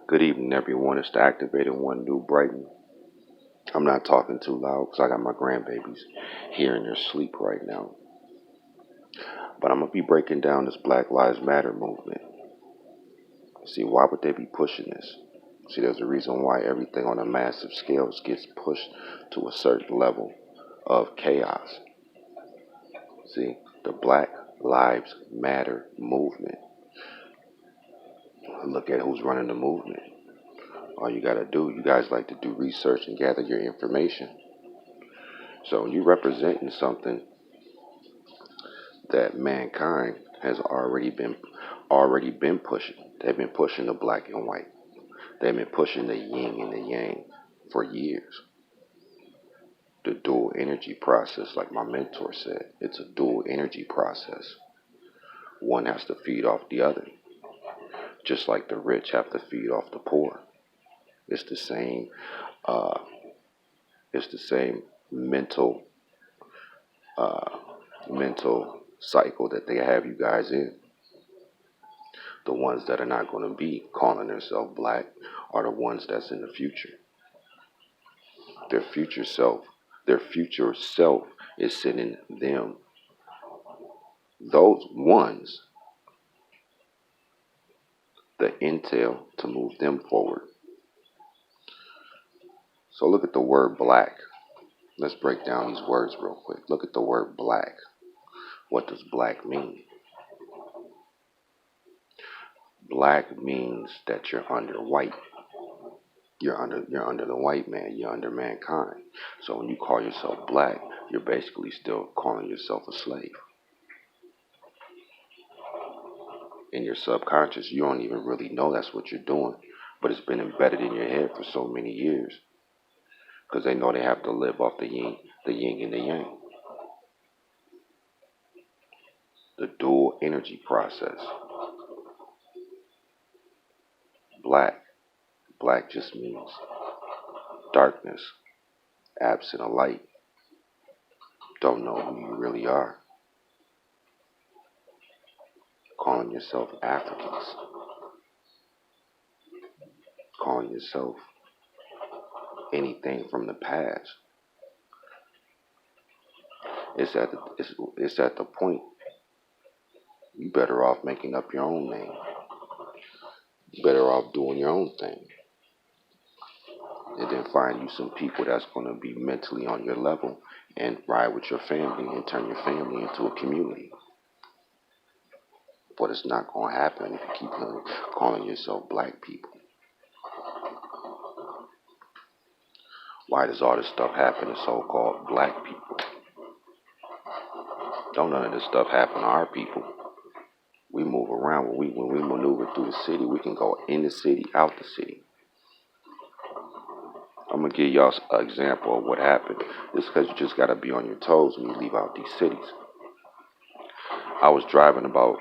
Good evening, everyone. It's the Activated One, New Brighton. I'm not talking too loud because I got my grandbabies here in their sleep right now. But I'm going to be breaking down this Black Lives Matter movement. See, why would they be pushing this? See, there's a reason why everything on a massive scale gets pushed to a certain level of chaos. See, the Black Lives Matter movement. Look at who's running the movement. All you got to do, you guys like to do research and gather your information. So you're representing something that mankind has already been pushing. They've been pushing the black and white. They've been pushing the yin and the yang for years. The dual energy process, like my mentor said, it's a dual energy process. One has to feed off the other, just like the rich have to feed off the poor. It's the same. It's the same mental cycle that they have you guys in. The ones that are not going to be calling themselves black are the ones that's in the future. Their future self is sending them, those ones, the intel to move them forward. So look at the word black. Let's break down these words real quick. Look at the word black. What does black mean? Black means that you're under white. You're under the white man. You're under mankind. So when you call yourself black, you're basically still calling yourself a slave. In your subconscious, you don't even really know that's what you're doing, but it's been embedded in your head for so many years because they know they have to live off the yin and the yang. The dual energy process. Black just means darkness, absent of light. Don't know who you really are. Calling yourself Africans. Calling yourself anything from the past. It's at the point you better off making up your own name. You better off doing your own thing. And then find you some people that's going to be mentally on your level and ride with your family and turn your family into a community. But it's not going to happen if you keep calling yourself black people. Why does all this stuff happen to so-called black people? Don't none of this stuff happen to our people. We move around. When we maneuver through the city, we can go in the city, out the city. I'm going to give y'all an example of what happened. It's because you just got to be on your toes when you leave out these cities. I was driving about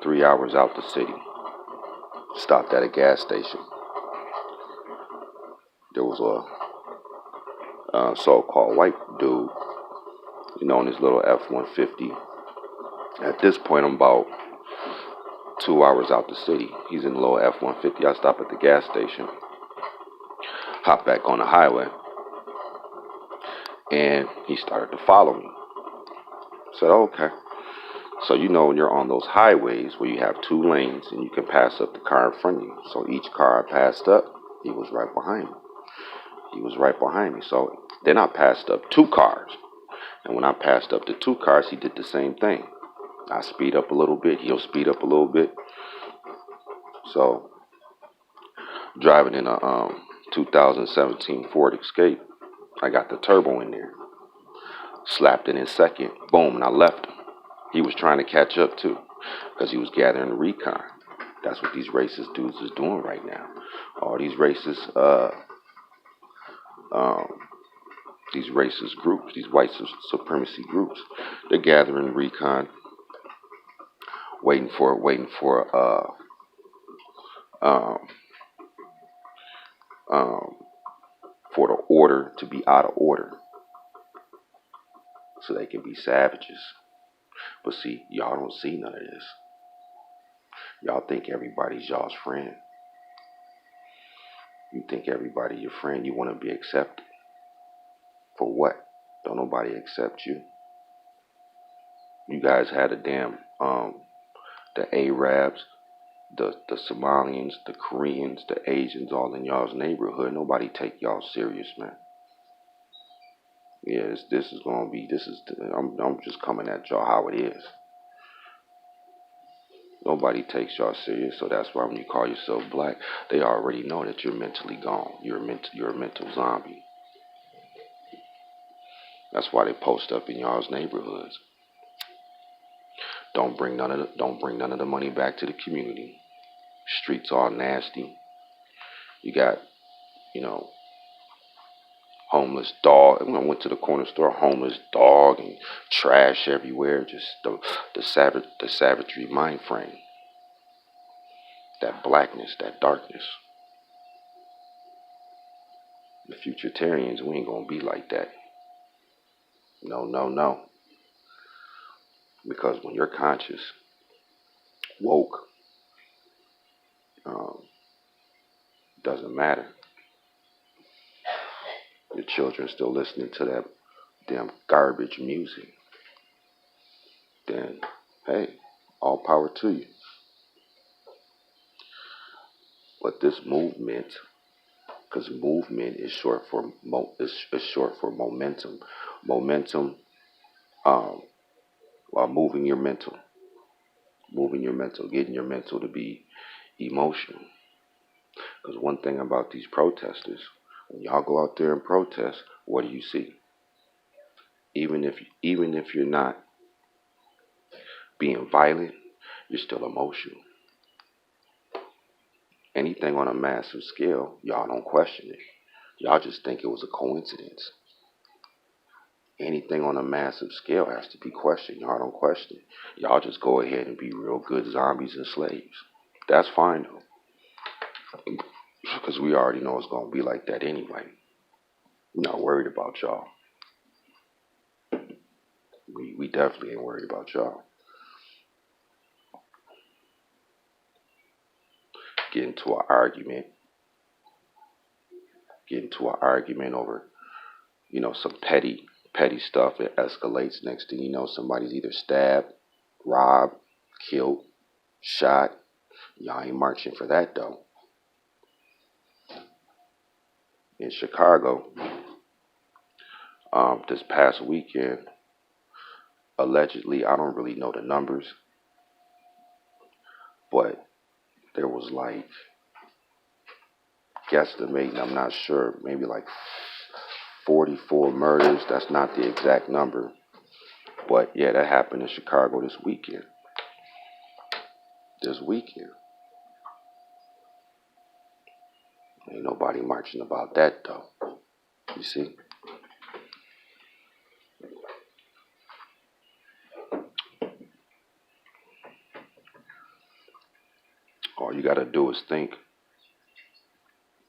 3 hours out the city. Stopped at a gas station. There was a so-called white dude, in his little F-150. At this point, I'm about 2 hours out the city. He's in the little F-150. I stop at the gas station, hop back on the highway, and he started to follow me. I said, okay. So when you're on those highways where you have two lanes and you can pass up the car in front of you. So each car I passed up, he was right behind me. So then I passed up two cars. And when I passed up the two cars, he did the same thing. I speed up a little bit. He'll speed up a little bit. So driving in a 2017 Ford Escape, I got the turbo in there. Slapped it in second. Boom, and I left him. He was trying to catch up too because he was gathering the recon. That's what these racist dudes is doing right now. All these racist groups, these white supremacy groups, they're gathering recon, waiting for the order to be out of order so they can be savages. But see, y'all don't see none of this. Y'all think everybody's y'all's friend. You think everybody your friend, you want to be accepted. For what? Don't nobody accept you. You guys had a damn the Arabs, the Somalians, the Koreans, the Asians all in y'all's neighborhood. Nobody take y'all serious, man. Yeah, this is gonna be I'm just coming at y'all how it is. Nobody takes y'all serious, so that's why when you call yourself black, they already know that you're mentally gone. You're a mental zombie. That's why they post up in y'all's neighborhoods. Don't bring none of the money back to the community. Streets all nasty. You got, you know, homeless dog. When I went to the corner store, homeless dog and trash everywhere. Just the savagery mind frame. That blackness, that darkness. The futuritarians, we ain't gonna be like that. No, no, no. Because when you're conscious, woke, um, doesn't matter. Your children still listening to that damn garbage music. Then, hey, all power to you. But this movement, because movement is short for is short for momentum. Momentum, while moving your mental, getting your mental to be emotional. Because one thing about these protesters, when y'all go out there and protest, what do you see? Even if you're not being violent, you're still emotional. Anything on a massive scale, y'all don't question it. Y'all just think it was a coincidence. Anything on a massive scale has to be questioned. Y'all don't question it. Y'all just go ahead and be real good zombies and slaves. That's fine though, because we already know it's gonna be like that anyway. We're not worried about y'all. We definitely ain't worried about y'all. Get into an argument. Get into an argument over, some petty stuff. It escalates. Next thing you know, somebody's either stabbed, robbed, killed, shot. Y'all ain't marching for that though. In Chicago, this past weekend, allegedly, I don't really know the numbers, but there was like, guesstimating, I'm not sure, maybe like 44 murders. That's not the exact number, but yeah, that happened in Chicago this weekend. Ain't nobody marching about that though. You see? All you gotta do is think.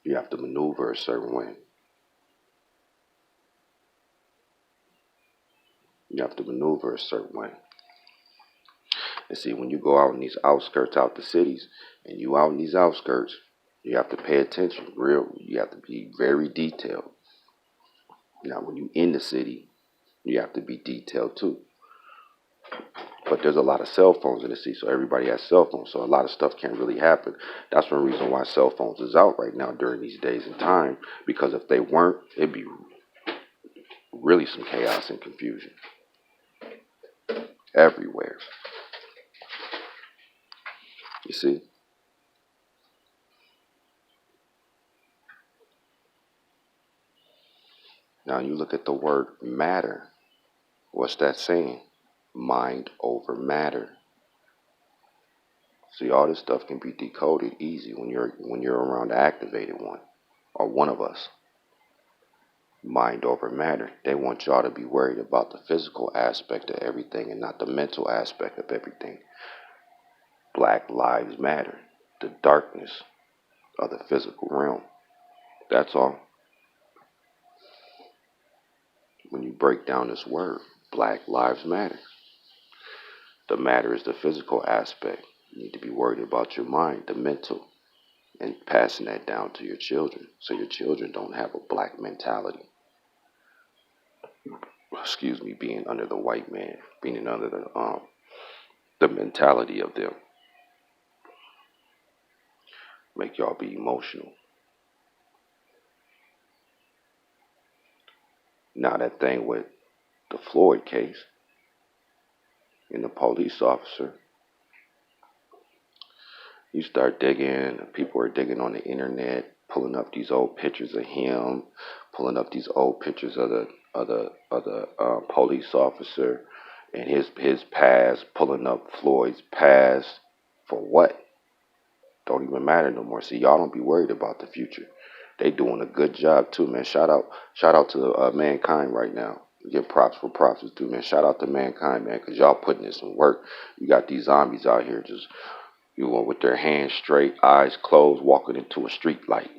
You have to maneuver a certain way. You have to maneuver a certain way. And see, when you go out in these outskirts, out the cities, and you out in these outskirts, you have to pay attention. You have to be very detailed. Now, when you in the city, you have to be detailed too. But there's a lot of cell phones in the city, so everybody has cell phones, so a lot of stuff can't really happen. That's one reason why cell phones is out right now during these days and time, because if they weren't, it'd be really some chaos and confusion everywhere. You see? Now you look at the word matter. What's that saying? Mind over matter. See, all this stuff can be decoded easy when you're around the activated one, or one of us. Mind over matter. They want y'all to be worried about the physical aspect of everything and not the mental aspect of everything. Black lives matter. The darkness of the physical realm. That's all. When you break down this word, Black lives matter. The matter is the physical aspect. You need to be worried about your mind, the mental. and passing that down to your children, so your children don't have a black mentality. Excuse me, being under the white man, being under the mentality of them. Make y'all be emotional. Now that thing with the Floyd case and the police officer, you start digging, people are digging on the internet, pulling up these old pictures of him, pulling up these old pictures of the police officer and his past, pulling up Floyd's past. For what? Don't even matter no more. See, y'all don't be worried about the future. They doing a good job too, man. Shout out to Mankind right now. Give props for props is due, man. Shout out to Mankind, man, because y'all putting in some work. You got these zombies out here just with their hands straight, eyes closed, walking into a street light.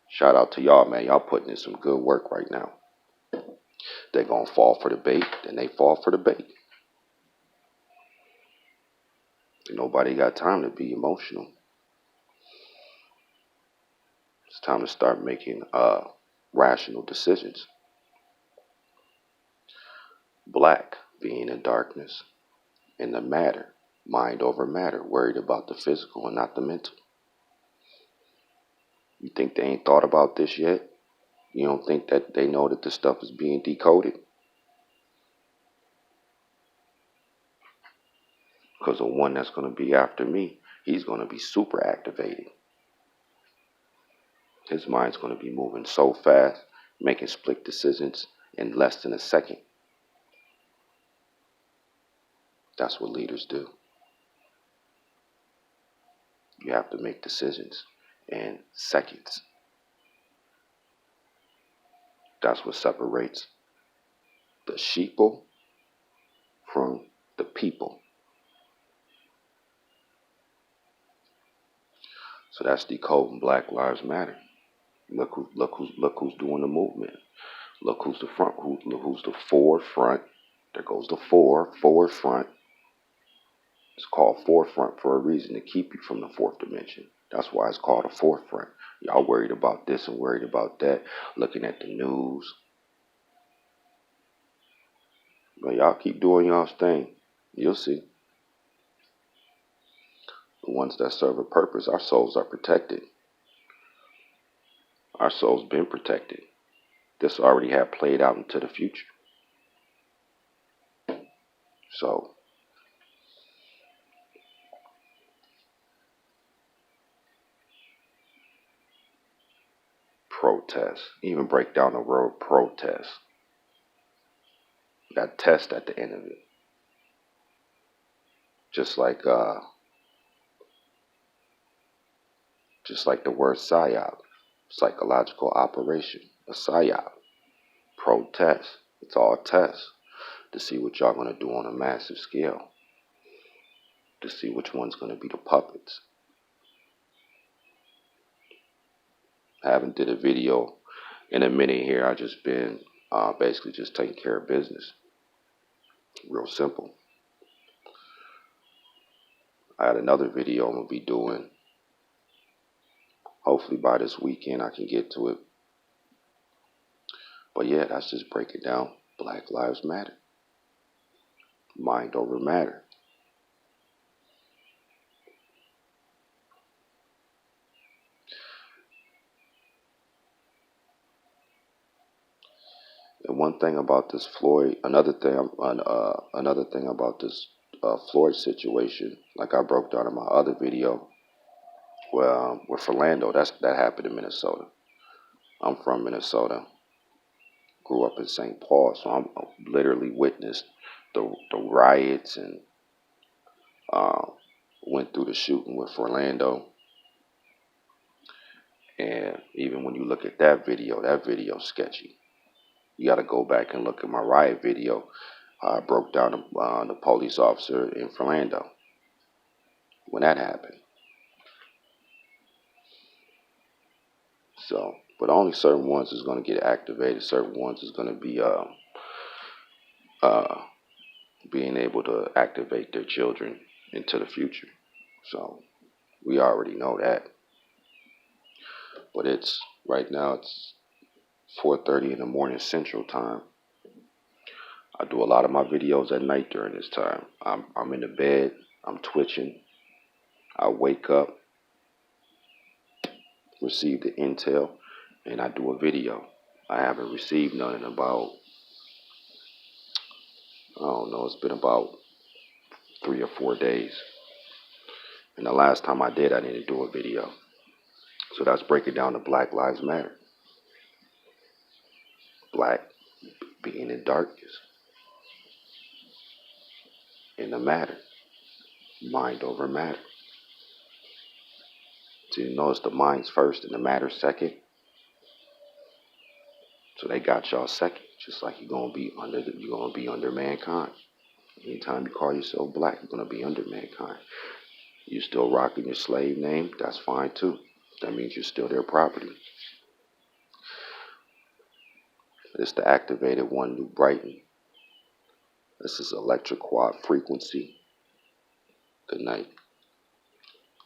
Shout out to y'all, man. Y'all putting in some good work right now. They gonna fall for the bait, then they fall for the bait. Nobody got time to be emotional. It's time to start making rational decisions. Black being in darkness, in the matter, mind over matter, worried about the physical and not the mental. You think they ain't thought about this yet? You don't think that they know that this stuff is being decoded? Because the one that's going to be after me, he's going to be super activated. His mind's going to be moving so fast, making split decisions in less than a second. That's what leaders do. You have to make decisions in seconds. That's what separates the sheeple from the people. So that's decoding Black Lives Matter. Look who's doing the movement. Look who's the front. Who's the forefront? There goes the forefront. It's called forefront for a reason, to keep you from the fourth dimension. That's why it's called a forefront. Y'all worried about this and worried about that, looking at the news. But y'all keep doing y'all's thing. You'll see. The ones that serve a purpose, our souls are protected. Our soul's been protected. This already had played out into the future. So protest. Even break down the word protest. That test at the end of it. Just like the word psyop. Psychological operation. A psyop. Protest. It's all a test to see what y'all gonna do on a massive scale. To see which one's gonna be the puppets. I haven't did a video in a minute here. I just been basically just taking care of business. Real simple. I had another video I'm gonna be doing. Hopefully by this weekend I can get to it. But yeah, that's just breaking down Black Lives Matter. Mind over matter. And one thing about this Floyd, another thing about this Floyd situation, like I broke down in my other video, with Orlando, that happened in Minnesota. I'm from Minnesota, grew up in St. Paul, so I'm literally witnessed the riots and went through the shooting with Orlando. And even when you look at that video's sketchy. You got to go back and look at my riot video. I broke down the police officer in Orlando when that happened. So, but only certain ones is going to get activated. Certain ones is going to be being able to activate their children into the future. So, We already know that. But it's right now it's 4:30 in the morning Central Time. I do a lot of my videos at night during this time. I'm in the bed, I'm twitching. I wake up, receive the intel, and I do a video. I haven't received none in about, I don't know, it's been about 3 or 4 days. And the last time I did, I didn't do a video. So that's breaking down the Black Lives Matter. Black being in darkness. In the matter. Mind over matter. So you notice the mind's first and the matter second. So they got y'all second. Just like you're gonna be under mankind. Anytime you call yourself black, you're gonna be under mankind. You still rocking your slave name, that's fine too. That means you're still their property. It's the activated one, New Brighton. This is electric quad frequency. Good night.